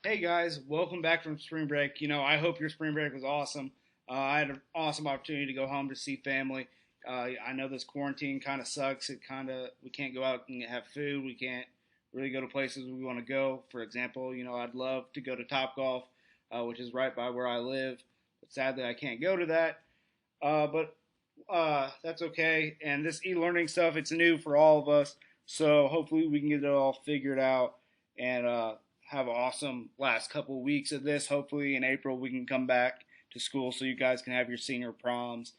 Hey guys, welcome back from spring break. I hope your spring break was awesome. I had an awesome opportunity to go home to see family. I know this quarantine kind of sucks. We can't go out and have food. We can't really go to places we want to go. For example, I'd love to go to Top Golf, which is right by where I live, but sadly I can't go to that. But that's okay. And this e-learning stuff, it's new for all of us. So hopefully we can get it all figured out and have an awesome last couple of weeks of this. Hopefully in April we can come back to school so you guys can have your senior proms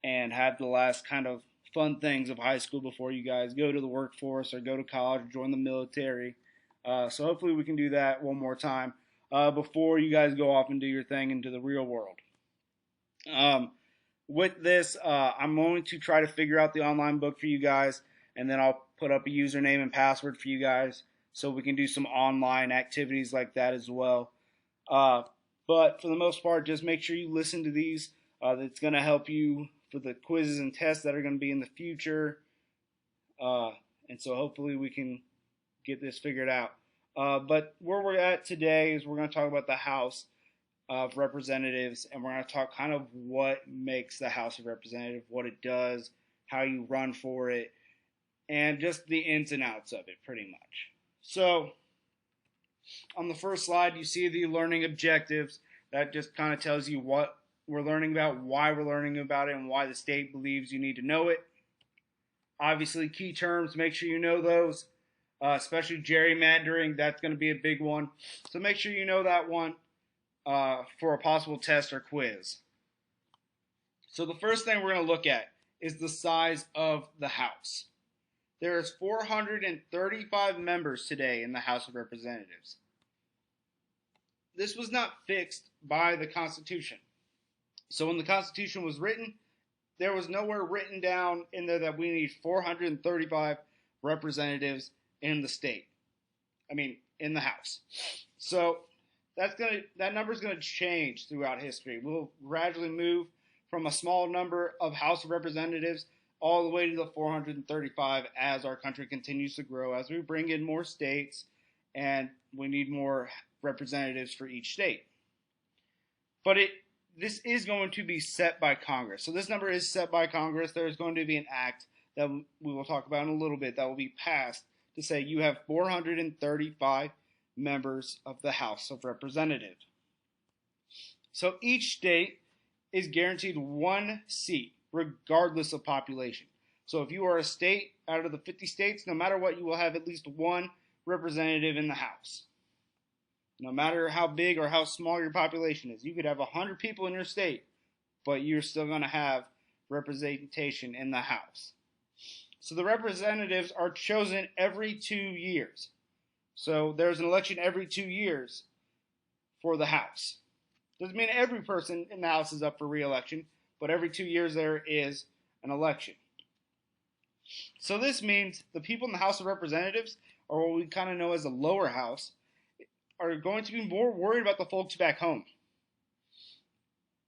and have the last kind of fun things of high school before you guys go to the workforce or go to college or join the military. So hopefully we can do that one more time before you guys go off and do your thing into the real world. Um, with this, I'm going to try to figure out the online book for you guys, and then I'll put up a username and password for you guys so we can do some online activities like that as well. Uh, but for the most part, just make sure you listen to these. That's going to help you for the quizzes and tests that are going to be in the future. Uh, and so hopefully we can get this figured out. But where we're at today is we're going to talk about the House of Representatives, and we're going to talk kind of what makes the House of Representatives, what it does, how you run for it, and just the ins and outs of it, pretty much. So, on the first slide, you see the learning objectives. That just kind of tells you what we're learning about, why we're learning about it, and why the state believes you need to know it. Obviously, key terms, make sure you know those, especially gerrymandering. That's going to be a big one. So, make sure you know that one for a possible test or quiz. So the first thing we're going to look at is the size of the House. There is 435 members today in the House of Representatives. This was not fixed by the Constitution. So when the Constitution was written, there was nowhere written down in there that we need 435 representatives in the state. In the House. So that number is going to change throughout history. We'll gradually move from a small number of House of Representatives all the way to the 435 as our country continues to grow, as we bring in more states and we need more representatives for each state. But this is going to be set by Congress. So this number is set by Congress. There is going to be an act that we will talk about in a little bit that will be passed to say you have 435 members of the House of Representatives. So each state is guaranteed one seat, regardless of population. So if you are a state out of the 50 states, no matter what, you will have at least one representative in the House. No matter how big or how small your population is. You could have 100 people in your state, but you're still going to have representation in the House. So the representatives are chosen every 2 years. So there's an election every 2 years for the House. Doesn't mean every person in the House is up for re-election, but every 2 years there is an election. So this means the people in the House of Representatives, or what we kind of know as the lower house, are going to be more worried about the folks back home.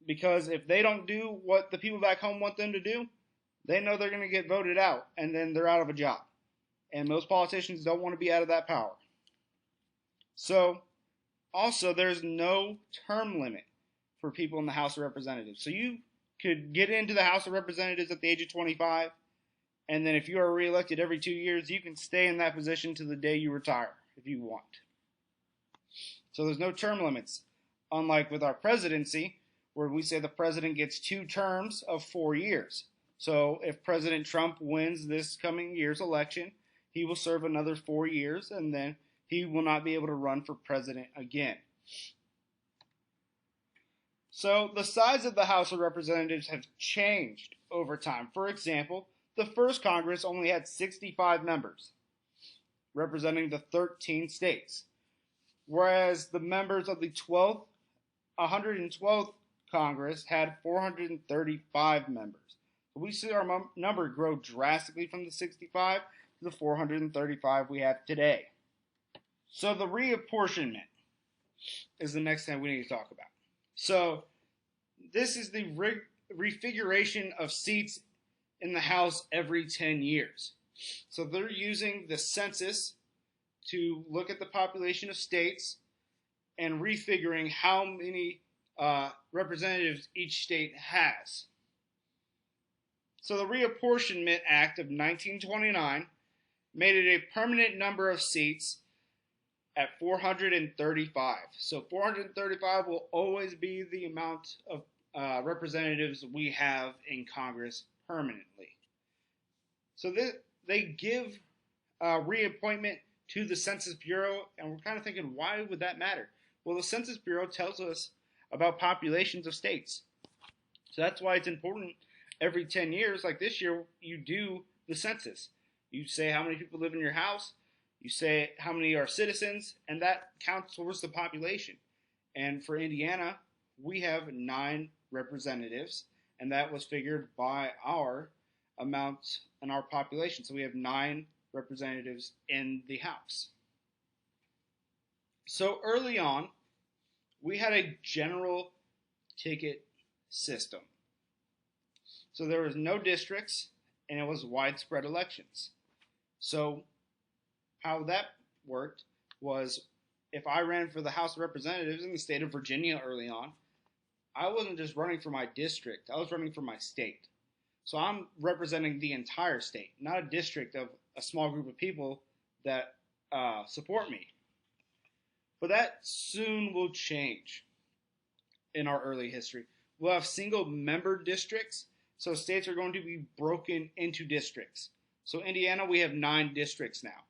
Because if they don't do what the people back home want them to do, they know they're going to get voted out, and then they're out of a job. And most politicians don't want to be out of that power. So, also, there's no term limit for people in the House of Representatives. So you could get into the House of Representatives at the age of 25, and then if you are reelected every 2 years, you can stay in that position to the day you retire if you want. So there's no term limits, unlike with our presidency, where we say the president gets 2 terms of 4 years. So if President Trump wins this coming year's election, he will serve another 4 years, and then he will not be able to run for president again. So the size of the House of Representatives have changed over time. For example, the first Congress only had 65 members, representing the 13 states, whereas the members of the 112th Congress had 435 members. So we see our number grow drastically from the 65 to the 435 we have today. So the reapportionment is the next thing we need to talk about. So this is the refiguration of seats in the House every 10 years. So they're using the census to look at the population of states and refiguring how many representatives each state has. So the Reapportionment Act of 1929 made it a permanent number of seats at 435. So 435 will always be the amount of representatives we have in Congress permanently. So they give reappointment to the Census Bureau, and we're kind of thinking, why would that matter? Well, the Census Bureau tells us about populations of states. So that's why it's important every 10 years, like this year, you do the census. You say how many people live in your house, you say how many are citizens, and that counts towards the population. And for Indiana, we have 9 representatives, and that was figured by our amount and our population. So we have 9 representatives in the House. So early on, we had a general ticket system. So there was no districts, and it was widespread elections. So how that worked was, if I ran for the House of Representatives in the state of Virginia early on, I wasn't just running for my district, I was running for my state. So I'm representing the entire state, not a district of a small group of people that support me. But that soon will change in our early history. We'll have single member districts, so states are going to be broken into districts. So Indiana, we have 9 districts now.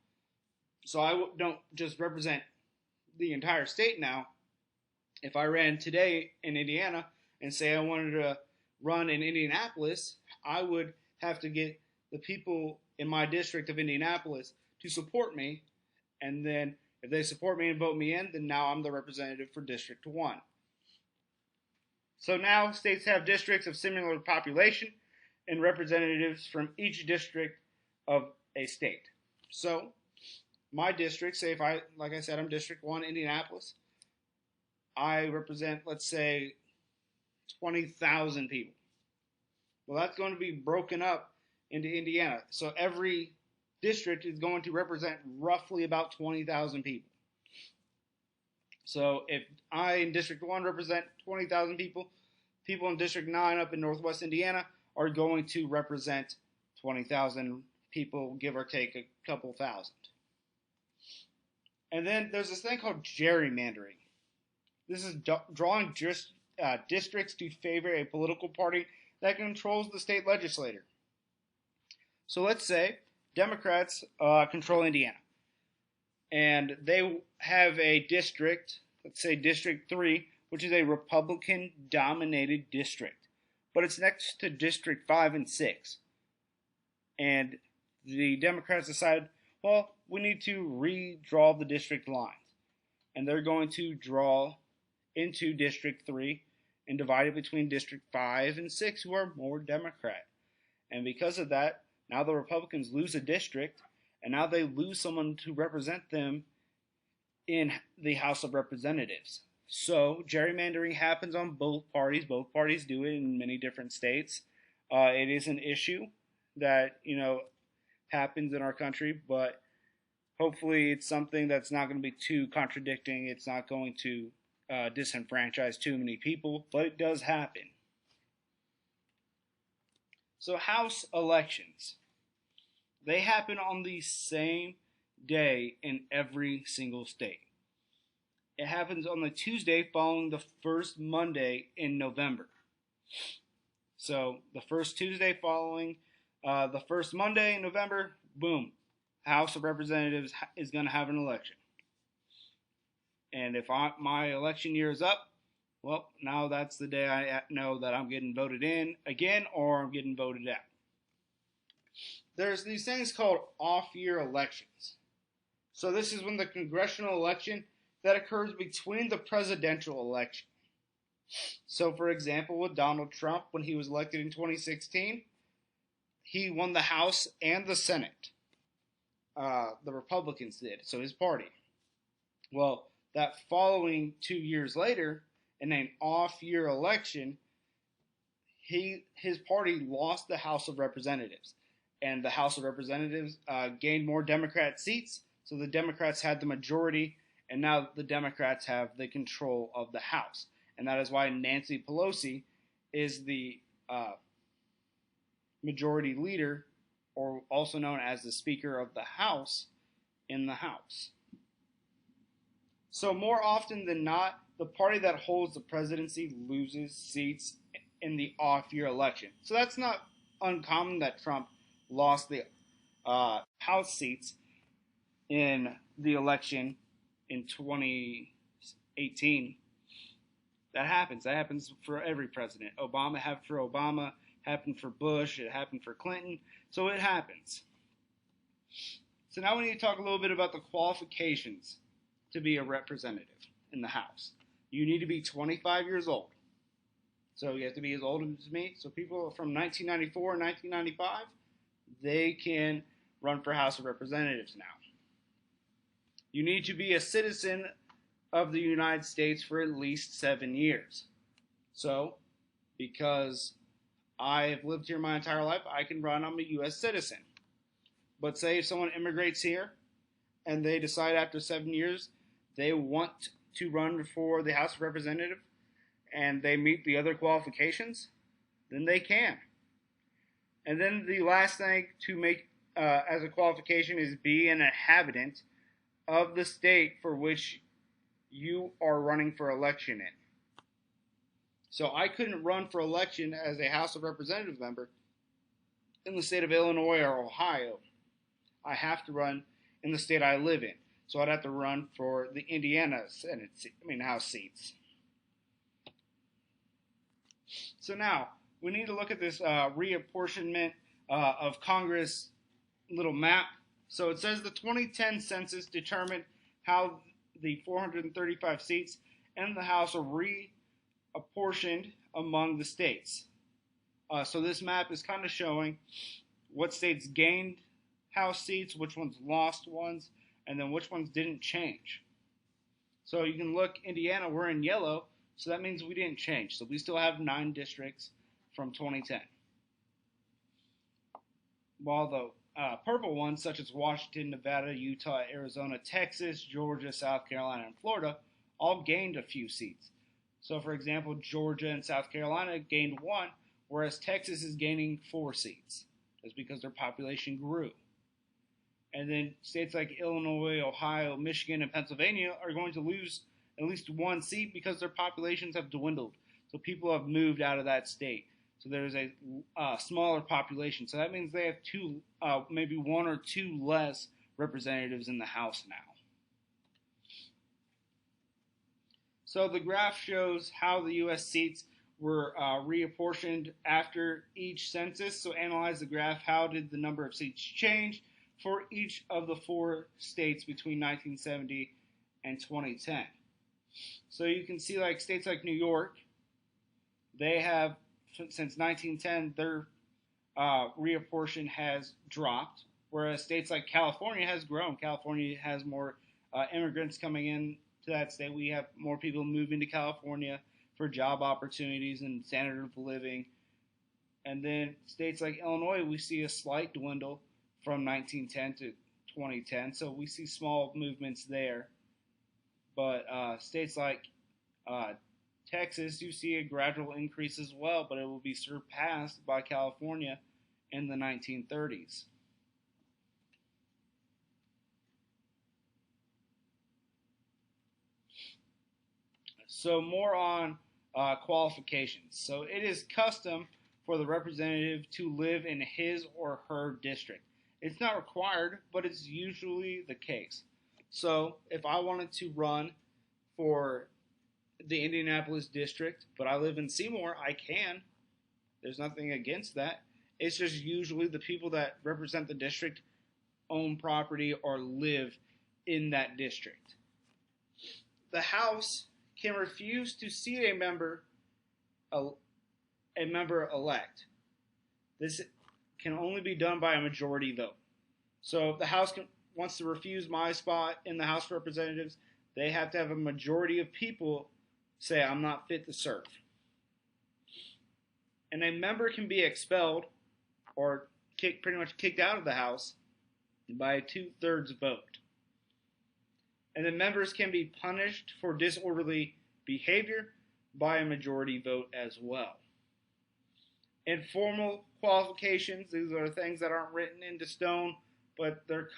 So I don't just represent the entire state now. If I ran today in Indiana and say I wanted to run in Indianapolis, I would have to get the people in my district of Indianapolis to support me, and then if they support me and vote me in, then now I'm the representative for District 1. So now states have districts of similar population and representatives from each district of a state. So my district, say if I, like I said, I'm District 1, Indianapolis, I represent, let's say, 20,000 people. Well, that's going to be broken up into Indiana. So every district is going to represent roughly about 20,000 people. So if I in District 1 represent 20,000 people, people in District 9 up in Northwest Indiana are going to represent 20,000 people, give or take a couple thousand. And then there's this thing called gerrymandering. This is drawing districts to favor a political party that controls the state legislature. So let's say Democrats control Indiana, and they have a district, let's say District 3, which is a Republican-dominated district, but it's next to District 5 and 6. And the Democrats decide, well, we need to redraw the district lines. And they're going to draw into District 3 and divide it between District 5 and 6, who are more Democrat. And because of that, now the Republicans lose a district, and now they lose someone to represent them in the House of Representatives. So gerrymandering happens on both parties. Both parties do it in many different states. It is an issue that, happens in our country, but hopefully it's something that's not going to be too contradicting. It's not going to disenfranchise too many people, but it does happen. So House elections, they happen on the same day in every single state. It happens on the Tuesday following the first Monday in November. So the first Tuesday following the first Monday in November, boom, House of Representatives is going to have an election. And if my election year is up, well, now that's the day I know that I'm getting voted in again or I'm getting voted out. There's these things called off-year elections. So this is when the congressional election that occurs between the presidential election. So for example, with Donald Trump, when he was elected in 2016, he won the House and the Senate. The Republicans did, so his party. Well, that following 2 years later, in an off-year election, his party lost the House of Representatives. And the House of Representatives gained more Democrat seats, so the Democrats had the majority and now the Democrats have the control of the House, and that is why Nancy Pelosi is the majority leader, or also known as the Speaker of the House, in the House. So more often than not, the party that holds the presidency loses seats in the off-year election. So that's not uncommon that Trump lost the House seats in the election in 2018. That happens. That happens for every president. Obama happened for Obama, happened for Bush, it happened for Clinton. So it happens. So now we need to talk a little bit about the qualifications to be a representative in the House. You need to be 25 years old. So you have to be as old as me. So people from 1994 and 1995, they can run for House of Representatives now. You need to be a citizen of the United States for at least 7 years. So, because I have lived here my entire life, I can run. I'm a U.S. citizen. But say if someone immigrates here and they decide after 7 years they want to run for the House of Representatives and they meet the other qualifications, then they can. And then the last thing to make as a qualification is be an inhabitant of the state for which you are running for election in. So I couldn't run for election as a House of Representatives member in the state of Illinois or Ohio. I have to run in the state I live in. So I'd have to run for the Indiana House seats. So now we need to look at this reapportionment of Congress little map. So it says the 2010 census determined how the 435 seats in the House are reapportioned among the states. So this map is kind of showing what states gained House seats, which ones lost ones, and then which ones didn't change. So you can look, Indiana, we're in yellow, so that means we didn't change. So we still have 9 districts from 2010. While the purple ones, such as Washington, Nevada, Utah, Arizona, Texas, Georgia, South Carolina, and Florida, all gained a few seats. So, for example, Georgia and South Carolina gained 1, whereas Texas is gaining 4 seats. That's because their population grew. And then states like Illinois, Ohio, Michigan, and Pennsylvania are going to lose at least 1 seat because their populations have dwindled. So people have moved out of that state. So there's a smaller population. So that means they have 2, maybe 1 or 2 less representatives in the House now. So the graph shows how the U.S. seats were reapportioned after each census. So analyze the graph. How did the number of seats change for each of the 4 states between 1970 and 2010? So you can see like states like New York, they have, since 1910, their reapportion has dropped, whereas states like California has grown. California has more immigrants coming in to that state. We have more people moving to California for job opportunities and standard of living. And then states like Illinois, we see a slight dwindle from 1910 to 2010. So we see small movements there. But states like Texas, you see a gradual increase as well, but it will be surpassed by California in the 1930s. So more on qualifications. So it is custom for the representative to live in his or her district. It's not required, but it's usually the case. So if I wanted to run for the Indianapolis district, but I live in Seymour, I can. There's nothing against that. It's just usually the people that represent the district own property or live in that district. The House can refuse to seat a member elect. This can only be done by a majority vote. So if the House wants to refuse my spot in the House of Representatives, they have to have a majority of people say I'm not fit to serve. And a member can be expelled or pretty much kicked out of the House by a 2/3 vote. And then members can be punished for disorderly behavior by a majority vote as well. Informal qualifications, these are things that aren't written into stone, but they're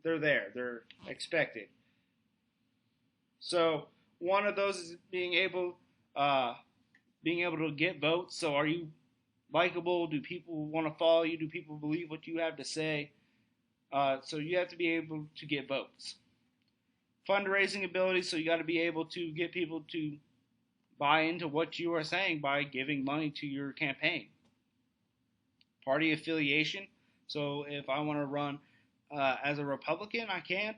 there. They're expected. So one of those is being able to get votes. So are you likable? Do people want to follow you? Do people believe what you have to say? So you have to be able to get votes. Fundraising ability, so you got to be able to get people to buy into what you are saying by giving money to your campaign. Party affiliation, so if I want to run as a Republican, I can.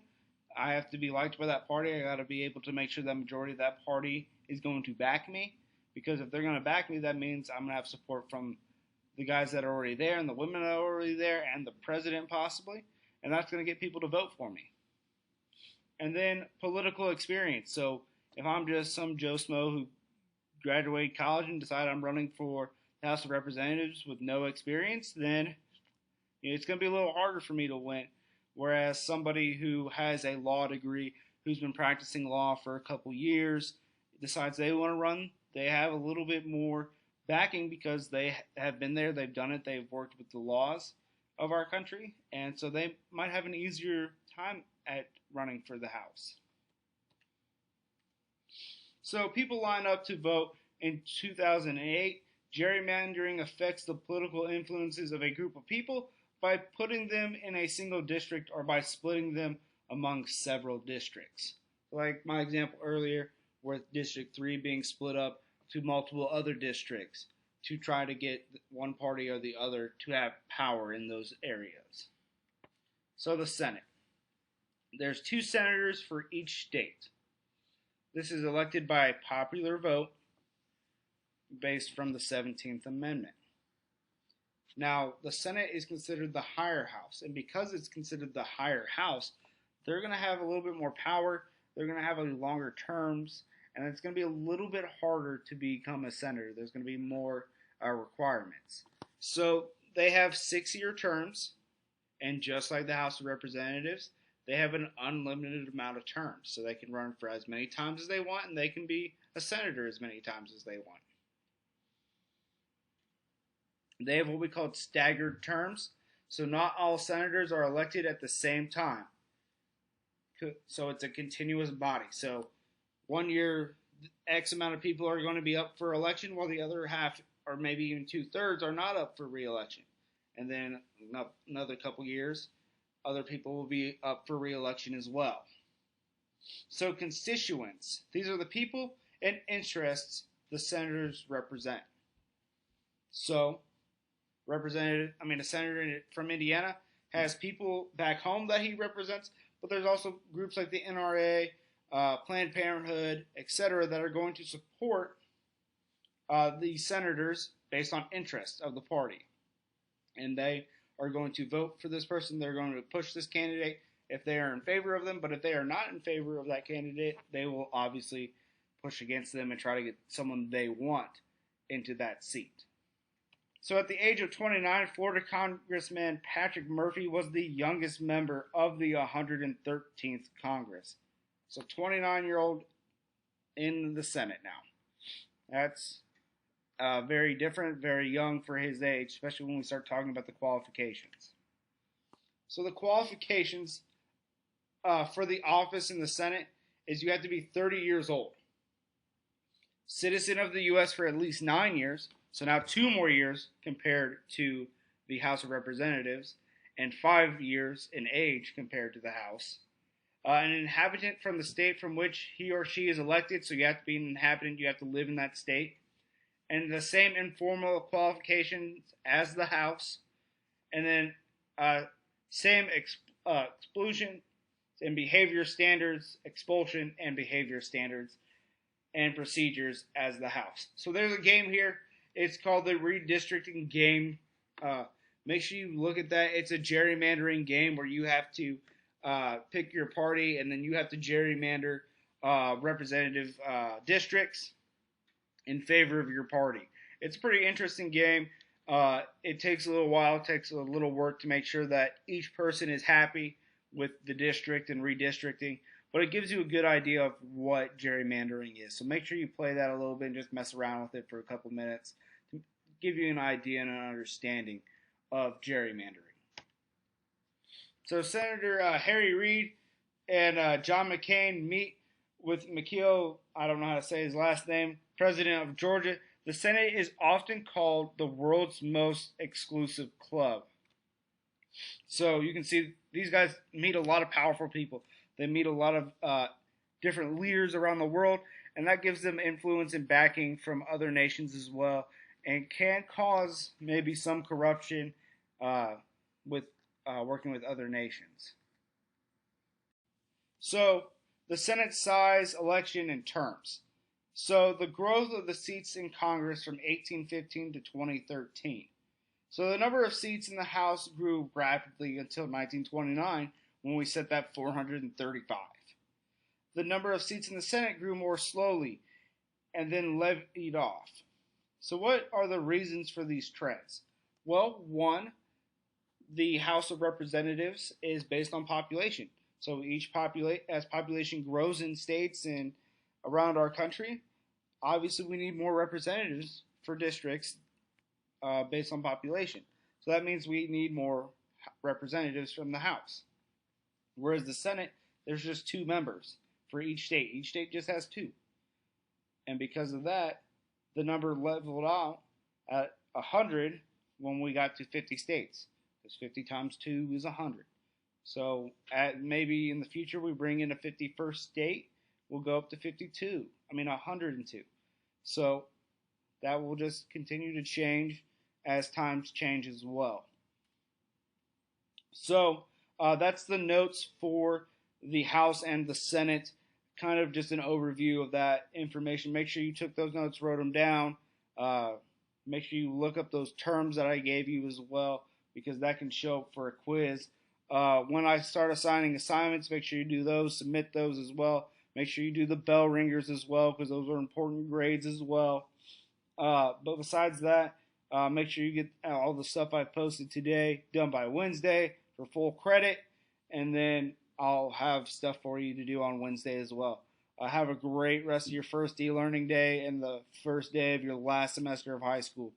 I have to be liked by that party. I got to be able to make sure that majority of that party is going to back me, because if they're going to back me, that means I'm going to have support from the guys that are already there and the women that are already there and the president possibly, and that's going to get people to vote for me. And then political experience. So if I'm just some Joe Smo who graduated college and decide I'm running for the House of Representatives with no experience, then it's going to be a little harder for me to win. Whereas somebody who has a law degree, who's been practicing law for a couple years, decides they want to run, they have a little bit more backing because they have been there, they've done it, they've worked with the laws of our country, and so they might have an easier time at running for the House. So people line up to vote in 2008. Gerrymandering affects the political influences of a group of people by putting them in a single district or by splitting them among several districts. Like my example earlier, with District 3 being split up to multiple other districts to try to get one party or the other to have power in those areas. So the Senate. There's 2 senators for each state. This is elected by popular vote based from the 17th Amendment. Now, the Senate is considered the higher house, and because it's considered the higher house, they're going to have a little bit more power, they're going to have longer terms, and it's going to be a little bit harder to become a senator. There's going to be more requirements. So they have 6-year terms, and just like the House of Representatives, they have an unlimited amount of terms. So they can run for as many times as they want, and they can be a senator as many times as they want. They have what we call staggered terms. So not all senators are elected at the same time. So it's a continuous body. So one year, X amount of people are going to be up for election, while the other half, or maybe even 2/3, are not up for re-election. And then another couple years, other people will be up for re-election as well. So constituents, these are the people and interests the senators represent. So a senator from Indiana has people back home that he represents, but there's also groups like the NRA, Planned Parenthood, etc., that are going to support the senators based on interest of the party. And they are going to vote for this person. They're going to push this candidate if they are in favor of them. But if they are not in favor of that candidate, they will obviously push against them and try to get someone they want into that seat. So at the age of 29, Florida Congressman Patrick Murphy was the youngest member of the 113th Congress. So 29-year-old in the Senate now. That's very different, very young for his age, especially when we start talking about the qualifications. So the qualifications for the office in the Senate is you have to be 30 years old, citizen of the U.S. for at least 9 years, so now 2 more years compared to the House of Representatives, and 5 years in age compared to the House. An inhabitant from the state from which he or she is elected, so you have to be an inhabitant, you have to live in that state. And the same informal qualifications as the House. And then same expulsion and behavior standards, expulsion and behavior standards and procedures as the House. So there's a game here. It's called the redistricting game. Make sure you look at that. It's a gerrymandering game where you have to pick your party and then you have to gerrymander representative districts in favor of your party. It's a pretty interesting game. It takes a little while. It takes a little work to make sure that each person is happy with the district and redistricting. but it gives you a good idea of what gerrymandering is. So make sure you play that a little bit and just mess around with it for a couple minutes to give you an idea and an understanding of gerrymandering. So Senator Harry Reid and John McCain meet with McKeel, I don't know how to say his last name, president of Georgia. The Senate is often called the world's most exclusive club. So you can see these guys meet a lot of powerful people. They meet a lot of different leaders around the world, and that gives them influence and backing from other nations as well, and can cause maybe some corruption with working with other nations. So the Senate size, election, and terms. So the growth of the seats in Congress from 1815 to 2013. So the number of seats in the House grew rapidly until 1929 when we set that 435. The number of seats in the Senate grew more slowly and then leveled off. So what are the reasons for these trends? Well, one, the House of Representatives is based on population. So as population grows in states and around our country, obviously we need more representatives for districts based on population. So that means we need more representatives from the House. Whereas the Senate, there's just 2 members for each state. Each state just has 2. And because of that, the number leveled out at 100 when we got to 50 states. Because 50 times 2 is 100. So maybe in the future we bring in a 51st state, we'll go up to 102. So that will just continue to change as times change as well. So that's the notes for the House and the Senate. Kind of just an overview of that information. Make sure you took those notes, wrote them down. Make sure you look up those terms that I gave you as well, because that can show up for a quiz. When I start assigning assignments, make sure you do those, submit those as well. Make sure you do the bell ringers as well, because those are important grades as well. But besides that, make sure you get all the stuff I posted today done by Wednesday for full credit, and then I'll have stuff for you to do on Wednesday as well. Have a great rest of your first e-learning day and the first day of your last semester of high school.